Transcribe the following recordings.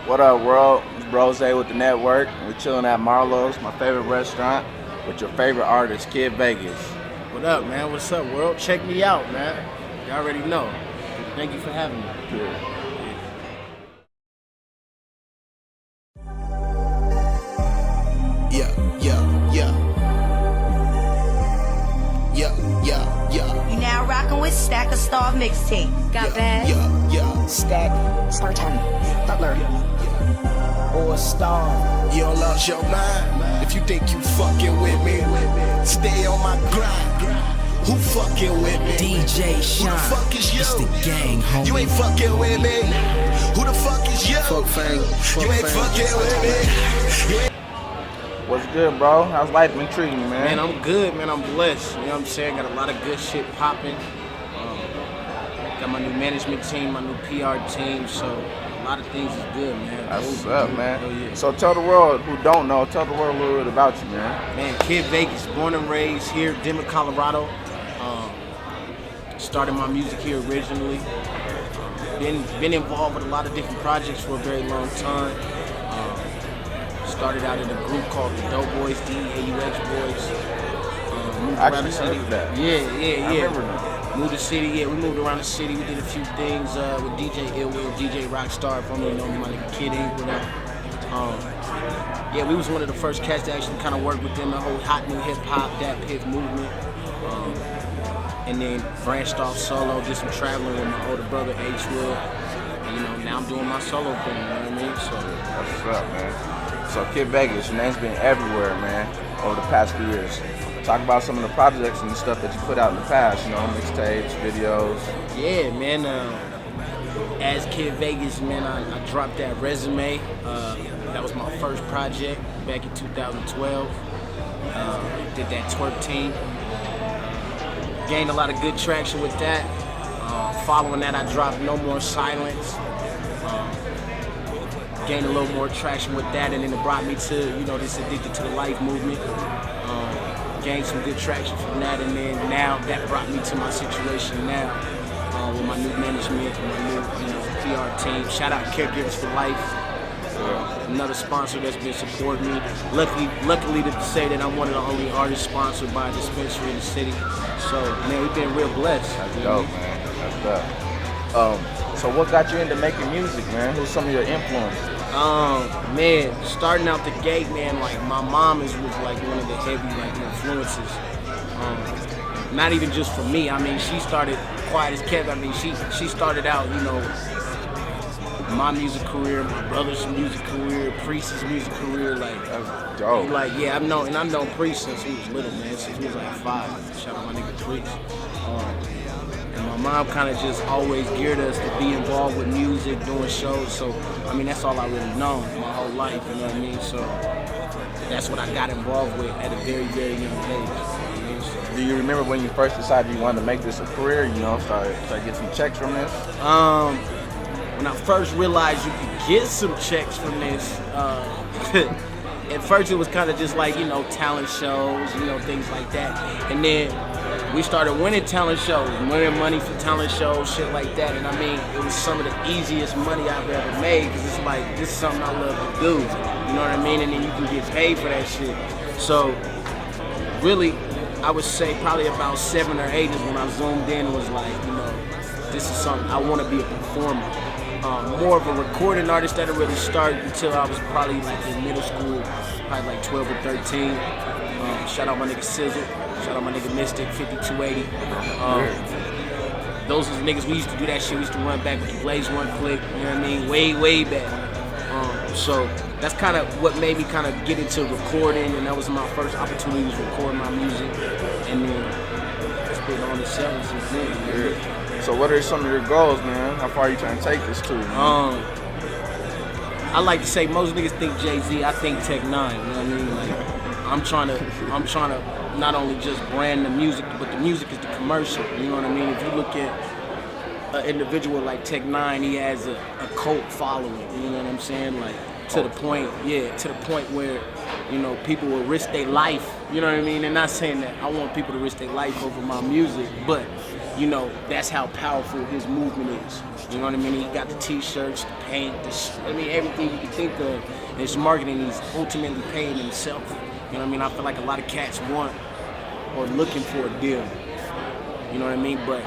What up, world? It's Brose with the network. We're chilling at Marlowe's, my favorite restaurant, with your favorite artist, Kid Vegas. What up, man? What's up, world? Check me out, man. You already know. Thank you for having me. Yeah. You now rocking with Stack of Star Mixtape. Got bad? Stack, Star 10, Butler, or Star. You don't lose your mind if you think you fucking with me. Stay on my grind. Who fucking with me? DJ Shine. Who the fuck is you? It's the gang, homie. You ain't fucking with me. Who the fuck is you? Fuck fame. You ain't fucking with me. You ain't What's good, bro? How's life been treating you, man? Man, I'm good, man. I'm blessed. You know what I'm saying? Got a lot of good shit popping. Got my new management team, my new PR team, so a lot of things is good, man. That's what's up, man. Hell yeah. So tell the world who don't know, tell the world a little bit about you, man. Man, Kid Vegas, born and raised here, Denver, Colorado. Started my music here originally. Been involved with a lot of different projects for a very long time. Started out in a group called the Dope Boys, DEAUX Boys. Moved I around the actually city. heard of that. Yeah. I remember that. Moved the city, we moved around the city. We did a few things with DJ Illwill, DJ Rockstar, formerly known as my nigga Kid Ink, whatever. We was one of the first cats to actually kind of work within the whole hot new hip hop, that hip movement. And then branched off solo, did some traveling with my older brother H. Will. And, now I'm doing my solo thing, you know what I mean? So That's what's up, man. So Kid Vegas, your name's been everywhere, man, over the past few years. Talk about some of the projects and the stuff that you put out in the past, mixtapes, videos. yeah, man. As Kid Vegas, man, I dropped that resume. That was my first project back in 2012. Did that twerk team. Gained a lot of good traction with that. Following that, I dropped No More Silence. Gained a little more traction with that, and then it brought me to, this Addicted to the Life movement. Gained some good traction from that, and then now that brought me to my situation now with my new management, my new PR team. Shout out Caregivers for Life. Another sponsor that's been supporting me. Luckily to say that I'm one of the only artists sponsored by a dispensary in the city. So, man, we've been real blessed. That's dope, man. That's dope. So what got you into making music, man? Who's some of your influences? Man, starting out the gate, man, like my mom was like one of the heavy influences. Not even just for me. I mean, she started quiet as kept. I mean, she started out, my music career, my brother's music career, Priest's music career, That's dope. I've known Priest since he was little, man, since he was like 5. Shout out my nigga Priest. And my mom kind of just always geared us to be involved with music, doing shows. So, I mean, that's all I really known my whole life, you know what I mean? So, that's what I got involved with at a very, very young age. You know what I mean? So, Do you remember when you first decided you wanted to make this a career, start getting some checks from this? when I first realized you could get some checks from this, at first it was kind of just like, talent shows, things like that. And then we started winning talent shows, winning money for talent shows, shit like that. And I mean, it was some of the easiest money I've ever made, because it's like, this is something I love to do. You know what I mean? And then you can get paid for that shit. So, really, I would say probably about 7 or 8 is when I zoomed in and was like, this is something, I want to be a performer. More of a recording artist that didn't really start until I was probably like in middle school, probably like 12 or 13. Shout out my nigga Sizzle, shout out my nigga Mystic, 5280. Those are the niggas, we used to do that shit, we used to run back with the Blaze One Click, you know what I mean, way back. So that's kind of what made me kind of get into recording, and that was my first opportunity, was recording my music, and then it's been on the 7 since then. So what are some of your goals, man? How far are you trying to take this to? I like to say most niggas think Jay-Z, I think Tech Nine. You know what I mean? Like, I'm trying to not only just brand the music, but the music is the commercial. You know what I mean? If you look at an individual like Tech Nine, he has a cult following. You know what I'm saying? Like to the point where people will risk their life. You know what I mean? And not saying that I want people to risk their life over my music, but you know, that's how powerful his movement is. You know what I mean? He got the t-shirts, the paint, everything you can think of. And his marketing, he's ultimately paying himself. You know what I mean? I feel like a lot of cats want or looking for a deal. You know what I mean? But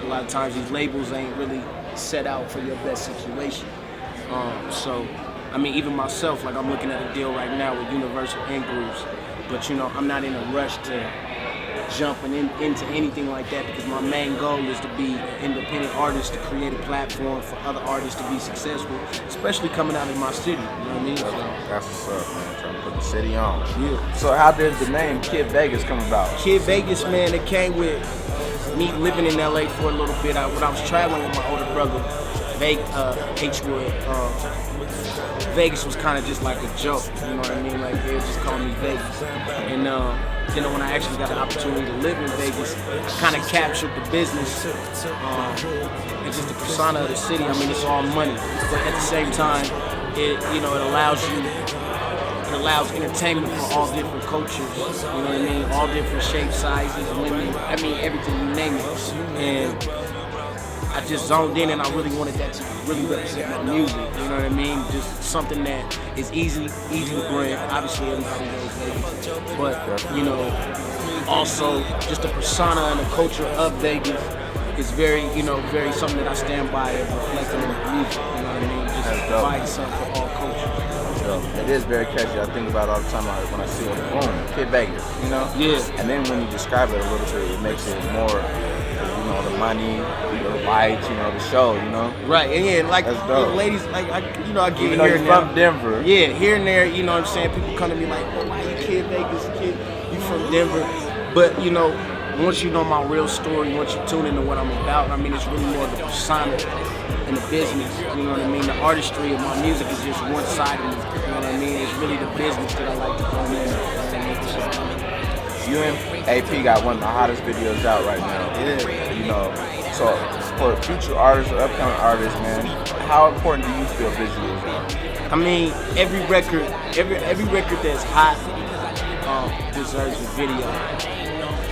a lot of times these labels ain't really set out for your best situation. So, I mean, even myself, like I'm looking at a deal right now with Universal and Grooves. But you know, I'm not in a rush to jumping into anything like that because my main goal is to be an independent artist, to create a platform for other artists to be successful, especially coming out of my city. You know what I mean? That's what's up, man. Trying to put the city on. Yeah. So how did the name Kid Vegas come about? Kid Vegas, man, it came with me living in LA for a little bit. When I was traveling with my older brother, H-Wood, Vegas was kind of just like a joke, you know what I mean? Like, they would just call me Vegas. And then when I actually got the opportunity to live in Vegas, kind of captured the business and just the persona of the city. I mean, it's all money, but at the same time, it allows entertainment for all different cultures, you know what I mean? All different shapes, sizes, women, I mean, everything, you name it. And I just zoned in and I really wanted that to really represent my music, you know what I mean? Just something that is easy to bring. Obviously everybody knows Vegas, but you know, also just the persona and the culture of Vegas is very something that I stand by and reflecting in the music, you know what I mean? Just providing something for all cultures. It is very catchy. I think about it all the time when I see it. Boom, Kid Vegas, you know? Yeah. And then when you describe it a little bit, it makes it more, you know, the money, the lights, you know, the show, you know? Right, and yeah, like that's dope. the ladies, like I get Even though here you're and there. from Denver. Yeah, here and there, you know what I'm saying? People come to me like, oh, why you Kid Vegas, kid? You from Denver. But, you know, once you know my real story, once you tune into what I'm about, I mean, it's really more the persona and the business, you know what I mean? The artistry of my music is just one side of me, you know what I mean? It's really the business that I like to come in and You and AP got one of the hottest videos out right now. Yeah. You know, so for future artists or upcoming artists, man, how important do you feel visuals are? I mean, every record that's hot deserves a video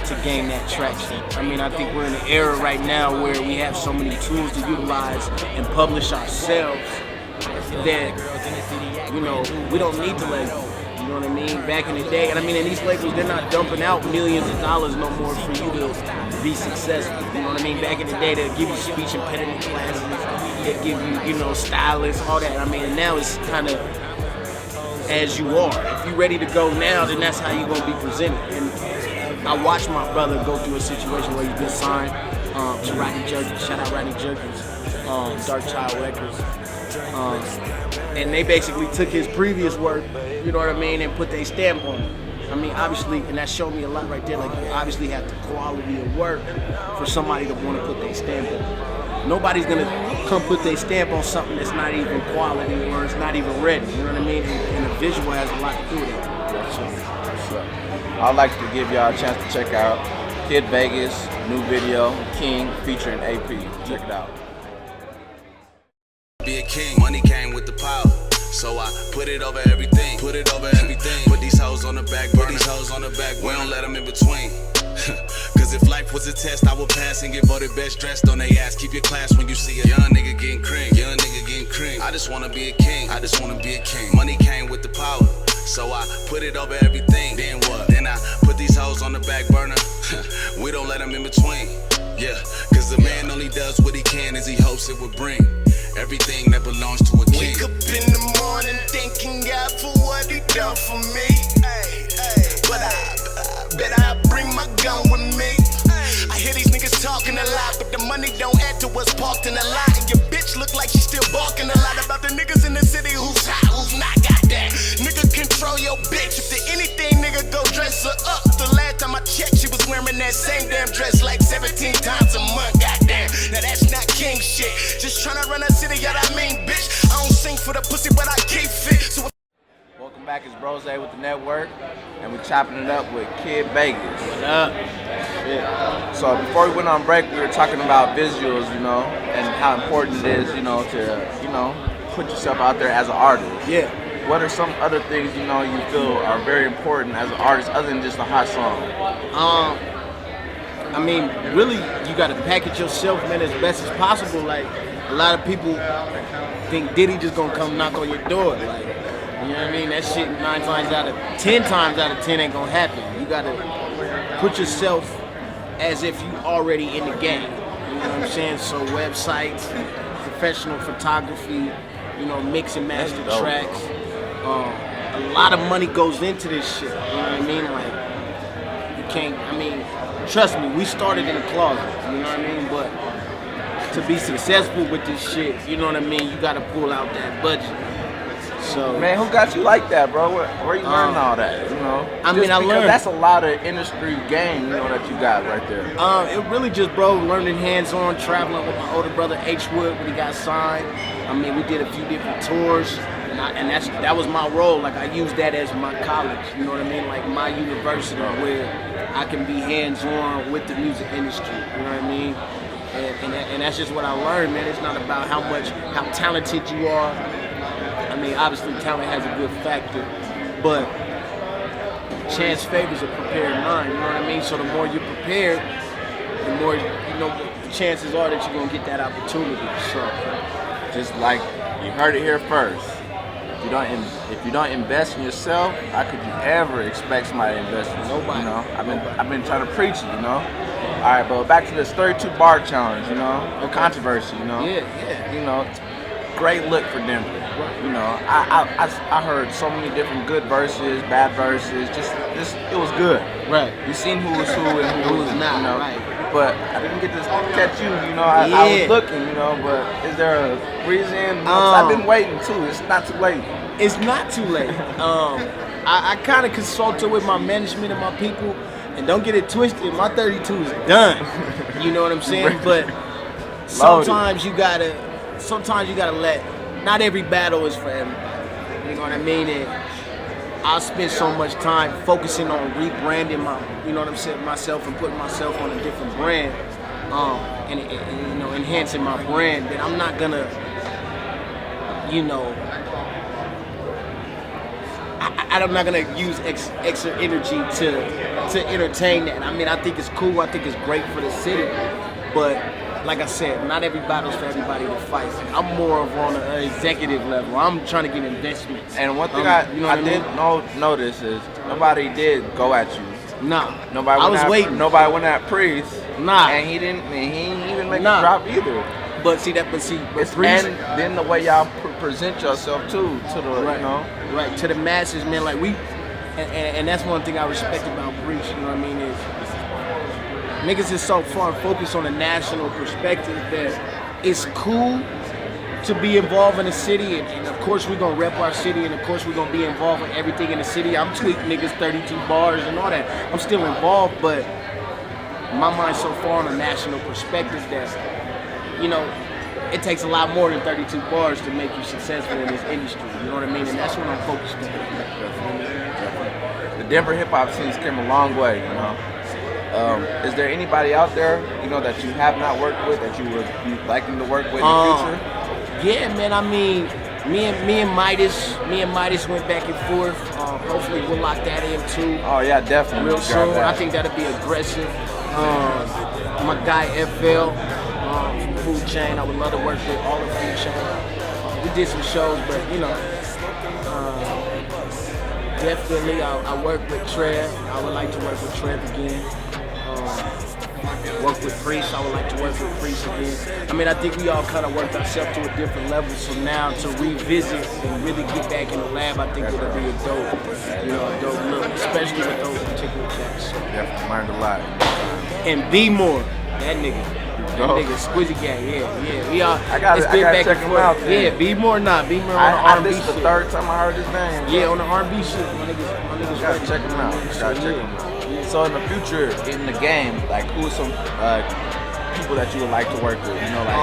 to gain that traction. I mean, I think we're in an era right now where we have so many tools to utilize and publish ourselves that, you know, we don't need to let go. You know what I mean? Back in the day, and I mean, and these labels, they're not dumping out millions of dollars no more for you to be successful. You know what I mean? Back in the day, they'll give you speech impediment classes, they'll give you, you know, stylists, all that. I mean, now it's kind of as you are. If you're ready to go now, then that's how you're going to be presented. And I watched my brother go through a situation where he's been signed to Rodney Jerkins. Shout out Rodney Jerkins, Dark Child Records. And they basically took his previous work, you know what I mean, and put their stamp on it. I mean, obviously, and that showed me a lot right there, like you obviously have the quality of work for somebody to want to put their stamp on it. Nobody's gonna come put their stamp on something that's not even quality or it's not even ready, you know what I mean? And the visual has a lot to do with it. I'd like to give y'all a chance to check out Kid Vegas, new video, King, featuring AP. Check it out. Be a king, money came with the power. So I put it over everything, put these hoes on the back burner, we don't let them in between. Cause if life was a test, I would pass and get voted best dressed on they ass. Keep your class when you see a young nigga getting cream, I just wanna be a king, money came with the power. So I put it over everything, then what? Then I put these hoes on the back burner, we don't let them in between. Yeah, cause the man only does what he can as he hopes it would bring everything that belongs to a king. Wake up in the morning thanking God for what he done for me. But I bet I bring my gun with me. I hear these niggas talking a lot, but the money don't add to what's parked in the lot. And your bitch look like she still barking a lot about the niggas in the city who's hot, who's not got that. Nigga, control your bitch. If there anything, nigga, go dress her up. The last time I checked, she was wearing that same damn dress like 17 times a month. Goddamn, now that's not king shit. Just tryna run a city, yeah, I mean, bitch. I don't sing for the pussy, but I keep fit. So Welcome back, it's Brose with the network, and we're chopping it up with Kid Vegas. What up? Yeah. So before we went on break, we were talking about visuals, you know, and how important it is, you know, to, you know, put yourself out there as an artist. Yeah. What are some other things, you know, you feel are very important as an artist other than just a hot song? I mean, really, you gotta package yourself, man, as best as possible. Like, a lot of people think Diddy just gonna come knock on your door. Like, you know what I mean? That shit 10 times out of 10 ain't gonna happen. You gotta put yourself as if you already in the game. You know what I'm saying? So websites, professional photography, you know, mix and master tracks. A lot of money goes into this shit. You know what I mean? Like, you can't, I mean, trust me, we started in the closet, you know what I mean? But to be successful with this shit, you know what I mean, you gotta pull out that budget. So, Man, who got you like that, bro? Where you learning all that, you know? I mean, I learned. That's a lot of industry game, you know, that you got right there. It really just, bro, learning hands-on, traveling with my older brother H Wood when he got signed. I mean, we did a few different tours, and that was my role. Like, I used that as my college, you know what I mean? Like, my university where I can be hands-on with the music industry, you know what I mean? And that's just what I learned, man. It's not about how talented you are. I mean, obviously, talent has a good factor, but chance favors a prepared mind, you know what I mean? So the more you're prepared, the more, you know, the chances are that you're going to get that opportunity. So, Just like you heard it here first. If you don't invest in yourself, how could you ever expect somebody to invest in you? Nobody. You know, I've been trying to preach it, you know. All right, but back to this 32 bar challenge, you know, controversy, you know. Yeah. You know, great look for Denver. You know, I heard so many different good verses, bad verses. It was good. Right. You seen who was who and who was not, you know. right. But I didn't get to catch you. You know, I was looking. You know, but is there a reason? I've been waiting too. It's not too late. It's not too late. I kind of consulted with my management and my people, and don't get it twisted. My 32 is done. You know what I'm saying? But sometimes you gotta let. Not every battle is for everybody. You know what I mean? And I spent so much time focusing on rebranding myself and putting myself on a different brand, and you know, enhancing my brand, that I'm not gonna, you know, I'm not gonna use extra energy to entertain that. I mean, I think it's cool. I think it's great for the city, but like I said, not every battle's for everybody to fight. I'm more of on an executive level. I'm trying to get investments. And one thing I did notice is nobody did go at you. Nah. Nobody. I was waiting. Nobody went at Priest. Nah. And he didn't even make a drop either. But Priest, and then the way y'all present yourself too to the right, you know. Right, to the masses, man. Like and that's one thing I respect about Priest. You know what I mean? Is niggas is so far focused on a national perspective that it's cool to be involved in the city, and of course we're gonna rep our city, and of course we're gonna be involved in everything in the city. I'm tweeting niggas 32 bars and all that. I'm still involved, but my mind's so far on a national perspective that, you know, it takes a lot more than 32 bars to make you successful in this industry. You know what I mean? And that's what I'm focused on. The Denver hip hop scene's come a long way, you know. Is there anybody out there, you know, that you have not worked with that you would be liking to work with in the future? Yeah, man. I mean, me and Midas went back and forth. Hopefully, we'll lock that in too. Oh yeah, definitely. Real soon. I think that'll be aggressive. My guy FL from Food Chain. I would love to work with all of Food Chain. We did some shows, but you know, definitely I work with Trev. I would like to work with Trev again. Work with Priest. I would like to work with Priest again. I mean, I think we all kind of worked ourselves to a different level. So now to revisit and really get back in the lab, I think it'll be a dope look, especially with those particular tracks. Definitely learned a lot. And Be More, that nigga Squizzy Gang, yeah. We all. I gotta check him out. Yeah, Be More, Be More on the R&B This is shit. the third time I heard his name. Yeah, on the R&B shit, my niggas. Gotta check him out. So in the future, in the game, like who are some people that you would like to work with? You know, like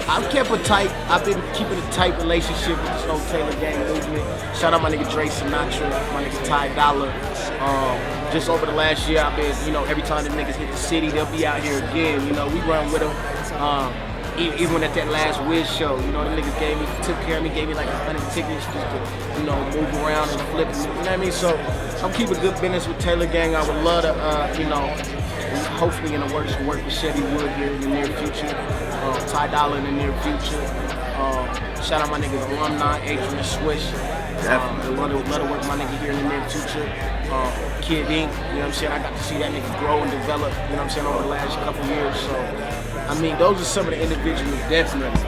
I've been keeping a tight relationship with this whole Taylor Gang movement. Shout out my nigga Dre Sinatra, my nigga Ty Dolla. Just over the last year, I've been, you know, every time the niggas hit the city, they'll be out here again. You know, we run with them. Even at that last Wiz show, you know, the niggas took care of me, gave me like 100 tickets just to, you know, move around and flip. You know what I mean? So I'm keeping good business with Taylor Gang. I would love to, you know, hopefully in the works to work with Shetty Wood here in the near future. Ty Dolla in the near future. Shout out my niggas Alumni, Adrian Swish. Love to work with my nigga here in the near future. Kid Ink, you know what I'm saying? I got to see that nigga grow and develop, you know what I'm saying, over the last couple years. So, I mean, those are some of the individuals, definitely.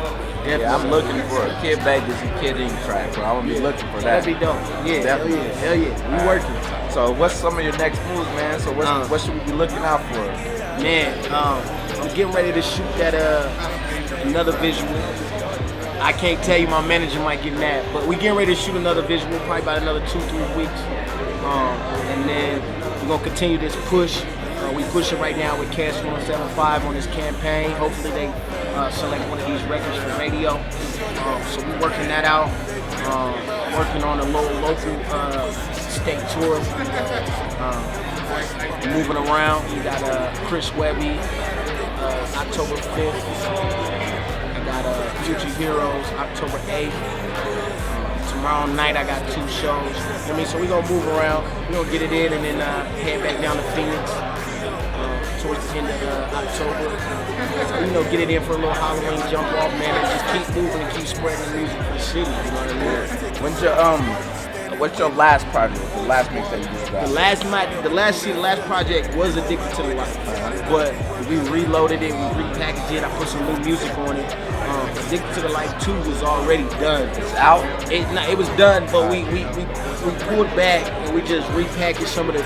Yeah, I'm looking for a Kid Vegas and Kid Ink track, bro. I'm gonna be looking for that. That'd be dope. Yeah, hell yeah. We working. So what's some of your next moves, man? So what should we be looking out for? Man, I'm getting ready to shoot that another visual. I can't tell you, my manager might get mad, but we getting ready to shoot another visual, probably about another 2-3 weeks. And then we're gonna continue this push. We pushing right now with Cash 175 on this campaign. Hopefully they select one of these records for radio. So we're working that out. Working on a local state tour. Moving around. We got Chris Webby, October 5th. I got Future Heroes, October 8th. Tomorrow night I got 2 shows. I mean, so we're gonna move around. We're gonna get it in and then head back down to Phoenix towards the end of October. You know, get it in for a little Halloween jump off, man, and just keep moving and keep spreading the music for the city. You know what I mean? When's your what's your last project? The last mixtape you just got? The last project was Addicted to the Life, but we reloaded it, we repackaged it, I put some new music on it. Addicted to the Life 2 was already done. It's out? It was done, but we pulled back and we just repackaged some of the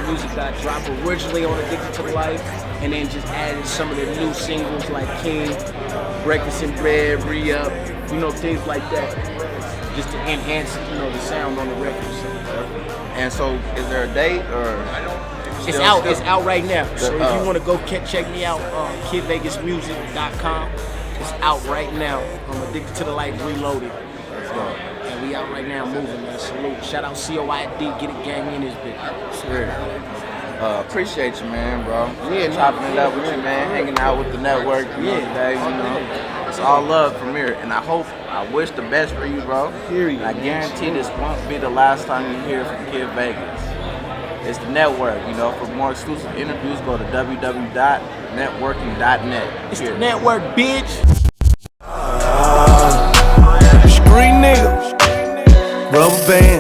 music that I dropped originally on Addicted to the Life, and then just added some of the new singles like King, Breakfast in Bread, Re-Up, things like that. Just to enhance, the sound on the records. And so, is there a date or? It's out. It's out right now. So if you want to go check me out, KidVegasMusic.com. It's out right now. I'm Addicted to the Life Reloaded. And we out right now moving, man. Salute. Shout out COID. Get it gang in this bitch. Sure. Appreciate you, man, bro. Yeah, chopping it up with you, man. Hanging out with the network. Today, It's all love from here, and I wish the best for you, bro. Period. And I guarantee this won't be the last time you hear from Kid Vegas. It's the network, For more exclusive interviews, go to www.networking.net. It's the network, bitch. Street nigga, rubber band.